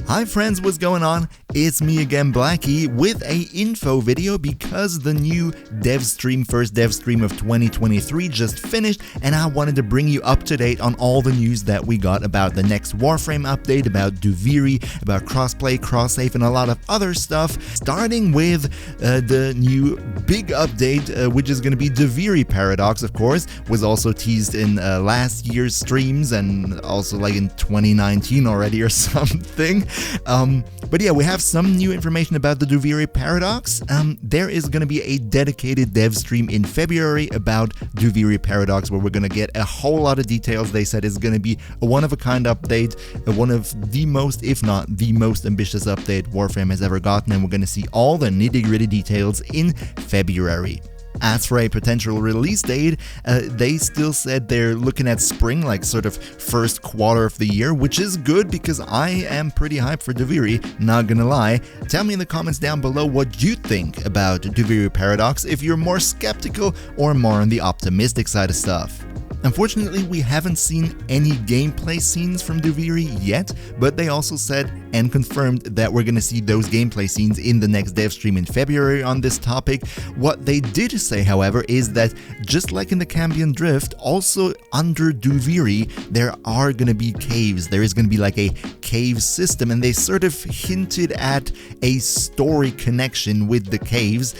Hi friends, what's going on? It's me again, Blackie, with a info video because the new first dev stream of 2023 just finished, and I wanted to bring you up to date on all the news that we got about the next Warframe update, about Duviri, about crossplay, cross-save, and a lot of other stuff, starting with the new big update, which is going to be Duviri Paradox, of course, was also teased in last year's streams and also like in 2019 already or something. But yeah, we have some new information about the Duviri Paradox. There is going to be a dedicated dev stream in February about Duviri Paradox where we're going to get a whole lot of details. They said it's going to be a one-of-a-kind update, one of the most, if not the most ambitious update Warframe has ever gotten, and we're going to see all the nitty-gritty details in February. As for a potential release date, they still said they're looking at spring, like sort of first quarter of the year, which is good because I am pretty hyped for Duviri, not gonna lie. Tell me in the comments down below what you think about Duviri Paradox, if you're more skeptical or more on the optimistic side of stuff. Unfortunately, we haven't seen any gameplay scenes from Duviri yet, but they also said and confirmed that we're gonna see those gameplay scenes in the next dev stream in February on this topic. What they did say, however, is that just like in the Cambion Drift, also under Duviri, there are gonna be caves. There is gonna be like a cave system, and they sort of hinted at a story connection with the caves,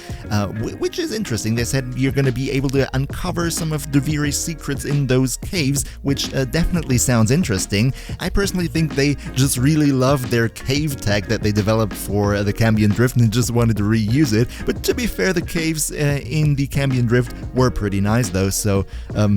which is interesting. They said you're gonna be able to uncover some of Duviri's secrets in those caves, which definitely sounds interesting. I personally think they just really love their cave tech that they developed for the Cambion Drift and just wanted to reuse it. But to be fair, the caves in the Cambion Drift were pretty nice though, so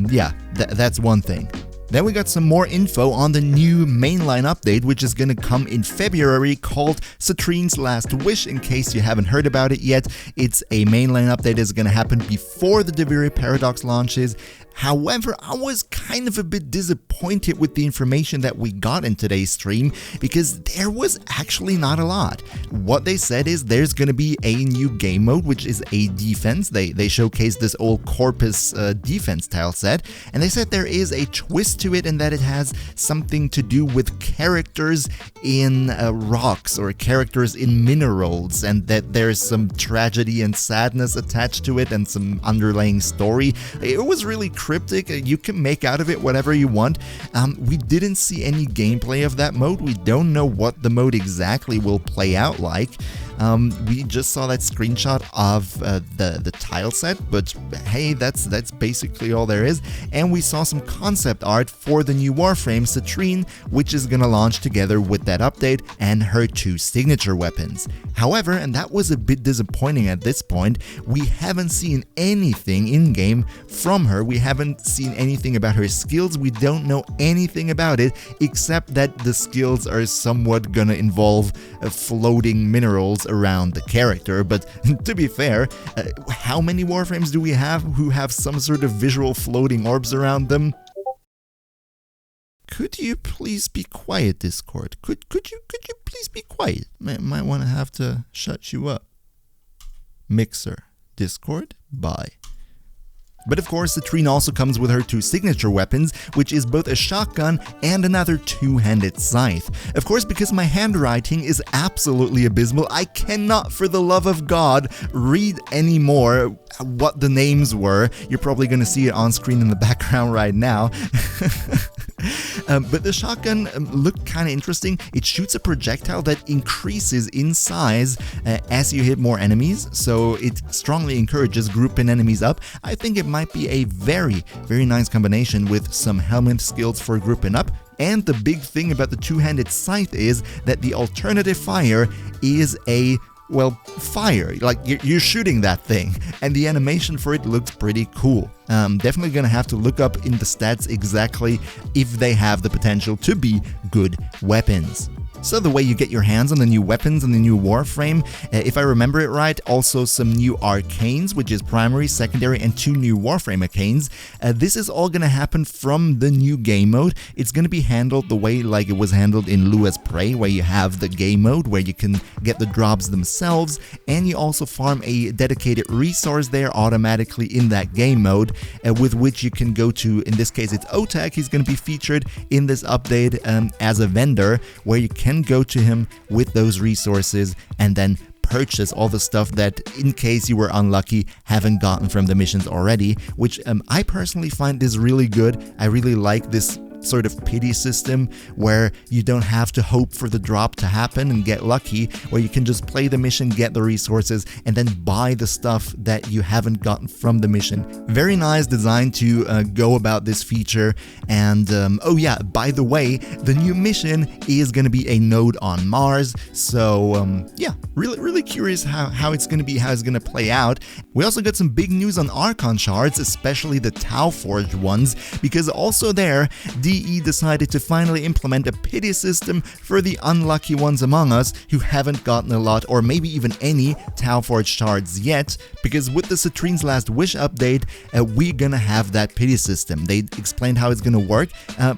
yeah, that's one thing. Then we got some more info on the new mainline update, which is going to come in February, called Citrine's Last Wish. In case you haven't heard about it yet, it's a mainline update that's going to happen before the Duviri Paradox launches. However, I was kind of a bit disappointed with the information that we got in today's stream because there was actually not a lot. What they said is there's going to be a new game mode, which is a defense. They showcased this old Corpus defense tile set, and they said there is a twist to it and that it has something to do with characters in rocks or characters in minerals, and that there's some tragedy and sadness attached to it and some underlying story. It was really cryptic. You can make out of it whatever you want. We didn't see any gameplay of that mode. We don't know what the mode exactly will play out like. We just saw that screenshot of the tile set, but hey, that's basically all there is. And we saw some concept art for the new Warframe, Citrine, which is gonna launch together with that update and her 2 signature weapons. However, and that was a bit disappointing at this point, we haven't seen anything in-game from her. We haven't seen anything about her skills. We don't know anything about it, except that the skills are somewhat gonna involve floating minerals around the character. But to be fair, how many Warframes do we have who have some sort of visual floating orbs around them? Could you please be quiet, Discord? Could you please be quiet? Might want to have to shut you up. Mixer, Discord, bye. But of course, Citrine also comes with her 2 signature weapons, which is both a shotgun and another 2-handed scythe. Of course, because my handwriting is absolutely abysmal, I cannot for the love of God read anymore what the names were. You're probably going to see it on screen in the background right now. But the shotgun looked kind of interesting. It shoots a projectile that increases in size as you hit more enemies, so it strongly encourages grouping enemies up. I think it might be a very, very nice combination with some helmet skills for grouping up. And the big thing about the 2-handed scythe is that the alternative fire is a fire, like you're shooting that thing, and the animation for it looks pretty cool. Definitely gonna have to look up in the stats exactly if they have the potential to be good weapons. So the way you get your hands on the new weapons and the new Warframe, if I remember it right, also some new arcanes, which is primary, secondary, and 2 new Warframe arcanes. This is all gonna happen from the new game mode. It's gonna be handled the way like it was handled in Lua's Prey, where you have the game mode where you can get the drops themselves, and you also farm a dedicated resource there automatically in that game mode, with which you can go to, in this case it's Otak. He's gonna be featured in this update as a vendor, where you can can go to him with those resources and then purchase all the stuff that, in case you were unlucky, haven't gotten from the missions already, which I personally find is really good. I really like this sort of pity system where you don't have to hope for the drop to happen and get lucky, where you can just play the mission, get the resources, and then buy the stuff that you haven't gotten from the mission. Very nice design to go about this feature. And oh yeah, by the way, the new mission is going to be a node on Mars, so yeah, really curious how it's going to be, how it's going to play out. We also got some big news on Archon shards, especially the Tau Forged ones, because also there, DE decided to finally implement a pity system for the unlucky ones among us who haven't gotten a lot or maybe even any Tau Forged shards yet, because with the Citrine's Last Wish update, we're gonna have that pity system. They explained how it's gonna work.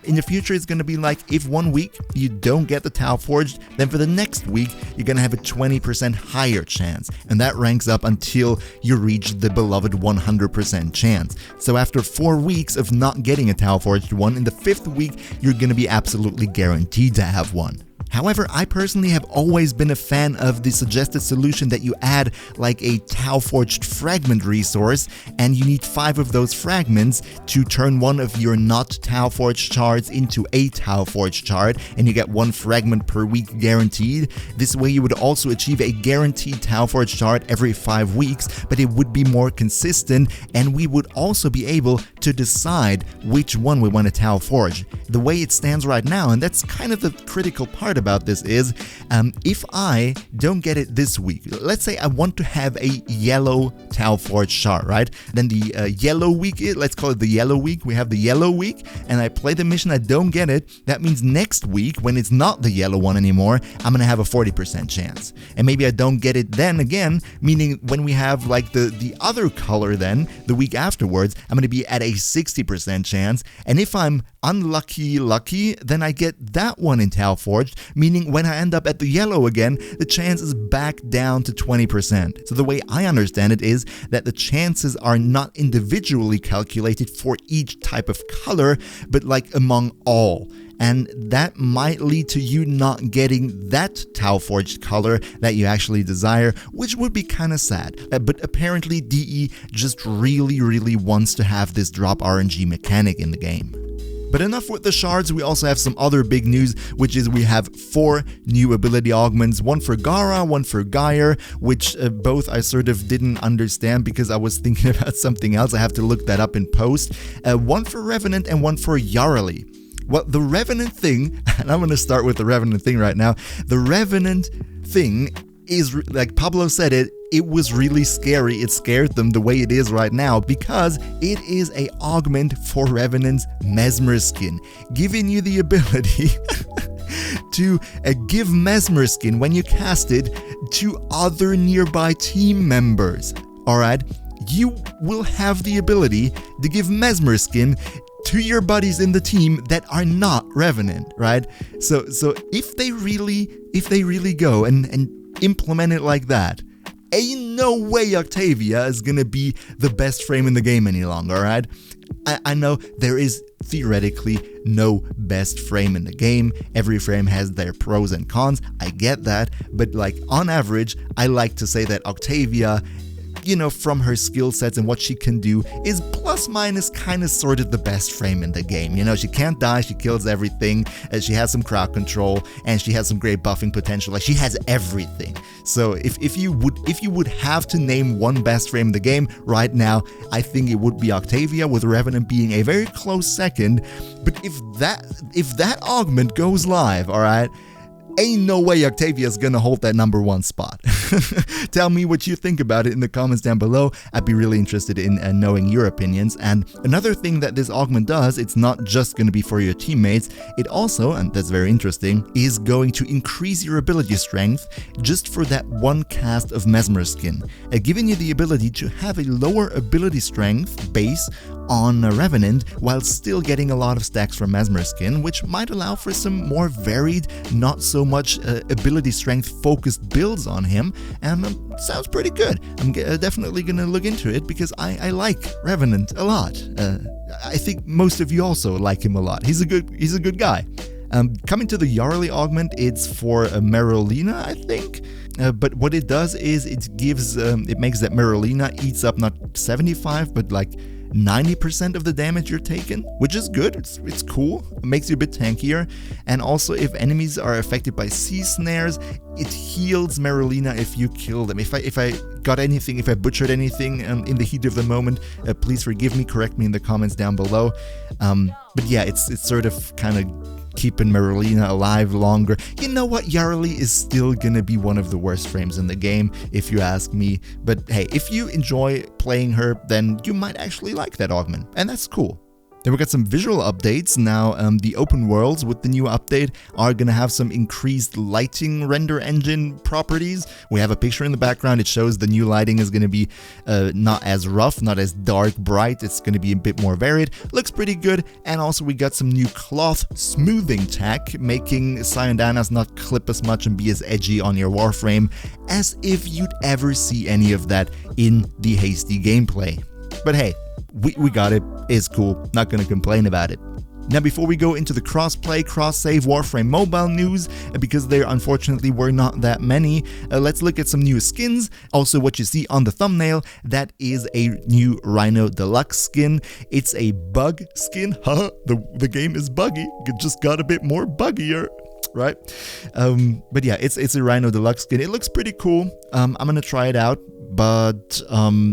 In the future, it's gonna be like, if 1 week you don't get the Tau Forged, then for the next week, you're gonna have a 20% higher chance, and that ranks up until you reach the beloved 100% chance. So after 4 weeks of not getting a Tau Forged one, in the 5th week, you're gonna be absolutely guaranteed to have one. However, I personally have always been a fan of the suggested solution that you add like a Tau Forged fragment resource, and you need 5 of those fragments to turn one of your not Tau Forged shards into a Tau Forged shard, and you get 1 fragment per week guaranteed. This way you would also achieve a guaranteed Tau Forged shard every 5 weeks, but it would be more consistent, and we would also be able to decide which one we want to Tau Forge. The way it stands right now, and that's kind of the critical part about this, is if I don't get it this week, let's say I want to have a yellow Tau Forged shard, right? Then the yellow week, let's call it the yellow week, we have the yellow week, and I play the mission, I don't get it. That means next week, when it's not the yellow one anymore, I'm gonna have a 40% chance. And maybe I don't get it then again, meaning when we have like the other color then, the week afterwards, I'm gonna be at a 60% chance. And if I'm unlucky lucky, then I get that one in Tau Forged, meaning when I end up at the yellow again, the chance is back down to 20%. So the way I understand it is that the chances are not individually calculated for each type of color, but like among all. And that might lead to you not getting that Tau Forged color that you actually desire, which would be kind of sad. But apparently DE just really wants to have this drop RNG mechanic in the game. But enough with the shards, we also have some other big news, which is we have 4 new ability augments, one for Gara, one for Geyer, which both I sort of didn't understand because I was thinking about something else. I have to look that up in post. One for Revenant and one for Yareli. Well, the Revenant thing, and I'm going to start with the Revenant thing right now. The Revenant thing is, like Pablo said it was really scary. It scared them the way it is right now because it is a augment for Revenant's Mesmer skin, giving you the ability to give Mesmer skin when you cast it to other nearby team members. Alright, you will have the ability to give Mesmer skin to your buddies in the team that are not Revenant, right? So if they really go and implement it like that, ain't no way Octavia is gonna be the best frame in the game any longer, alright? I know there is theoretically no best frame in the game. Every frame has their pros and cons, I get that, but like on average, I like to say that Octavia, you know, from her skill sets and what she can do, is plus minus kind of sort of the best frame in the game. You know, she can't die, she kills everything, she has some crowd control, and she has some great buffing potential. Like, she has everything. So if you would have to name one best frame in the game right now, I think it would be Octavia, with Revenant being a very close second. But if that augment goes live, alright, ain't no way Octavia's gonna hold that #1 spot. Tell me what you think about it in the comments down below. I'd be really interested in knowing your opinions. And another thing that this augment does, it's not just gonna be for your teammates, it also, and that's very interesting, is going to increase your ability strength just for that one cast of Mesmer skin, giving you the ability to have a lower ability strength base on Revenant while still getting a lot of stacks from Mesmer skin, which might allow for some more varied, not so much ability strength focused builds on him, and sounds pretty good. I'm definitely gonna look into it because I like Revenant a lot. I think most of you also like him a lot. He's a good guy. Coming to the Yarly augment, it's for Marolina, I think. But what it does is it makes that Marolina eats up not 75, but like 90% of the damage you're taking, which is good. It's cool. It makes you a bit tankier. And also, if enemies are affected by sea snares, it heals Marolina if you kill them. If I butchered anything in the heat of the moment, please forgive me, correct me in the comments down below. But yeah, it's sort of kind of keeping Marolina alive longer. You know what? Yarly is still gonna be one of the worst frames in the game, if you ask me. But hey, if you enjoy playing her, then you might actually like that augment, and that's cool. Then we got some visual updates. Now, the open worlds with the new update are going to have some increased lighting render engine properties. We have a picture in the background. It shows the new lighting is going to be not as rough, not as dark bright. It's going to be a bit more varied. Looks pretty good. And also we got some new cloth smoothing tech, making Cyondanas not clip as much and be as edgy on your Warframe as if you'd ever see any of that in the hasty gameplay. But hey, we got it. It's cool. Not gonna complain about it. Now, before we go into the cross-play, cross-save Warframe Mobile news, because there unfortunately were not that many, let's look at some new skins. Also, what you see on the thumbnail, that is a new Rhino Deluxe skin. It's a bug skin. Haha, the game is buggy. It just got a bit more buggier. Right? But yeah, it's a Rhino Deluxe skin. It looks pretty cool. I'm gonna try it out. But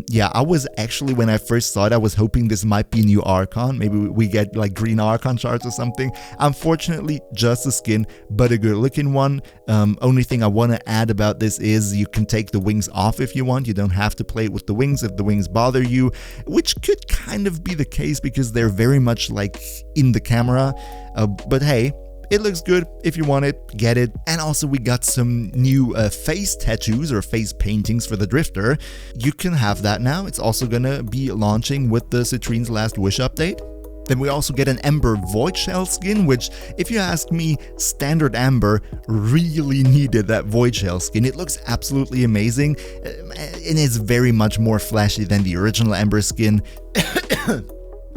yeah, I was actually, when I first saw it, I was hoping this might be new Archon. Maybe we get like green Archon shards or something. Unfortunately, just a skin, but a good looking one. Only thing I want to add about this is you can take the wings off if you want. You don't have to play with the wings if the wings bother you, which could kind of be the case because they're very much like in the camera. But hey, it looks good. If you want it, get it. And also we got some new face tattoos or face paintings for the Drifter. You can have that now. It's also gonna be launching with the Citrine's Last Wish update. Then we also get an Ember Void Shell skin, which, if you ask me, Standard Amber really needed that Void Shell skin. It looks absolutely amazing, and it's very much more flashy than the original Ember skin.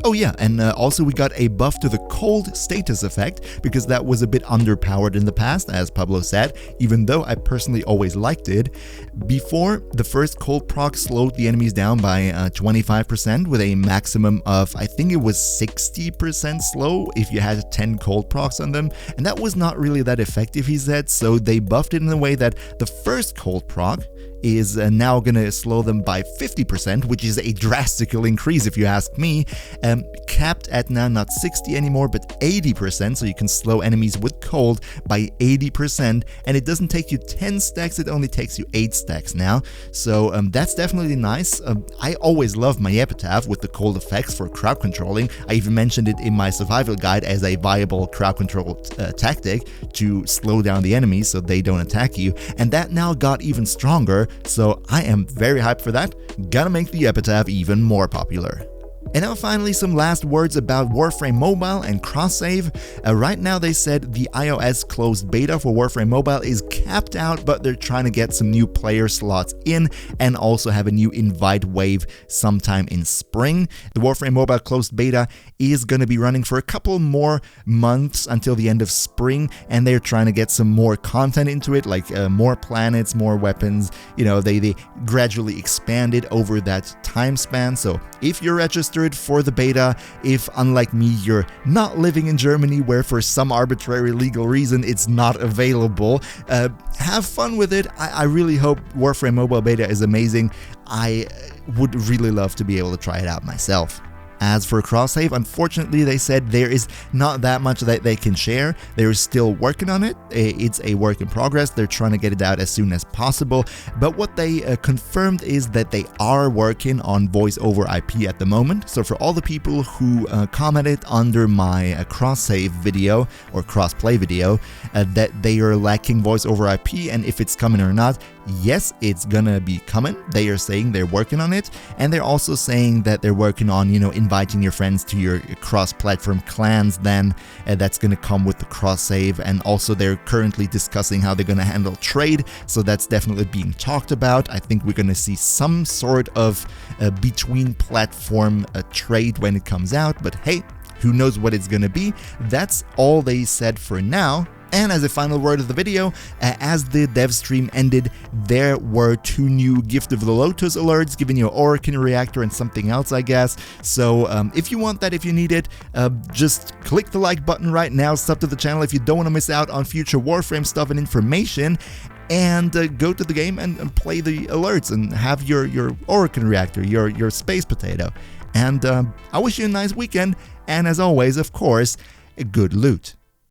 Oh yeah, and also we got a buff to the cold status effect, because that was a bit underpowered in the past, as Pablo said, even though I personally always liked it. Before, the first cold proc slowed the enemies down by 25% with a maximum of, I think it was 60% slow if you had 10 cold procs on them, and that was not really that effective, he said, so they buffed it in a way that the first cold proc is now gonna slow them by 50%, which is a drastical increase if you ask me, capped at now not 60 anymore but 80%, so you can slow enemies with cold by 80%, and it doesn't take you 10 stacks, it only takes you 8 stacks now, so that's definitely nice. I always love my Epitaph with the cold effects for crowd controlling. I even mentioned it in my survival guide as a viable crowd control tactic to slow down the enemies so they don't attack you, and that now got even stronger. So I am very hyped for that. Gonna make the Epitaph even more popular. And now finally some last words about Warframe Mobile and cross-save. Right now they said the iOS closed beta for Warframe Mobile is capped out, but they're trying to get some new player slots in and also have a new invite wave sometime in spring. The Warframe Mobile closed beta is going to be running for a couple more months until the end of spring, and they're trying to get some more content into it, like more planets, more weapons. You know, they gradually expand it over that time span. So if you're registered for the beta, if unlike me you're not living in Germany where for some arbitrary legal reason it's not available, have fun with it. I really hope Warframe Mobile beta is amazing. I would really love to be able to try it out myself. As for cross-save, unfortunately they said there is not that much that they can share. They're still working on it. It's a work in progress. They're trying to get it out as soon as possible. But what they confirmed is that they are working on voice over IP at the moment. So for all the people who commented under my cross-save video or cross-play video that they are lacking voice over IP and if it's coming or not, yes, it's gonna be coming. They are saying they're working on it, and they're also saying that they're working on, you know, inviting your friends to your cross-platform clans then. That's gonna come with the cross-save, and also they're currently discussing how they're gonna handle trade, so that's definitely being talked about. I think we're gonna see some sort of between-platform trade when it comes out, but hey, who knows what it's gonna be. That's all they said for now. And as a final word of the video, as the dev stream ended, there were 2 new Gift of the Lotus alerts, giving you an Orokin reactor and something else, I guess. So if you want that, if you need it, just click the like button right now, sub to the channel if you don't want to miss out on future Warframe stuff and information, and go to the game and play the alerts and have your Orokin reactor, your space potato. And I wish you a nice weekend, and as always, of course, good loot.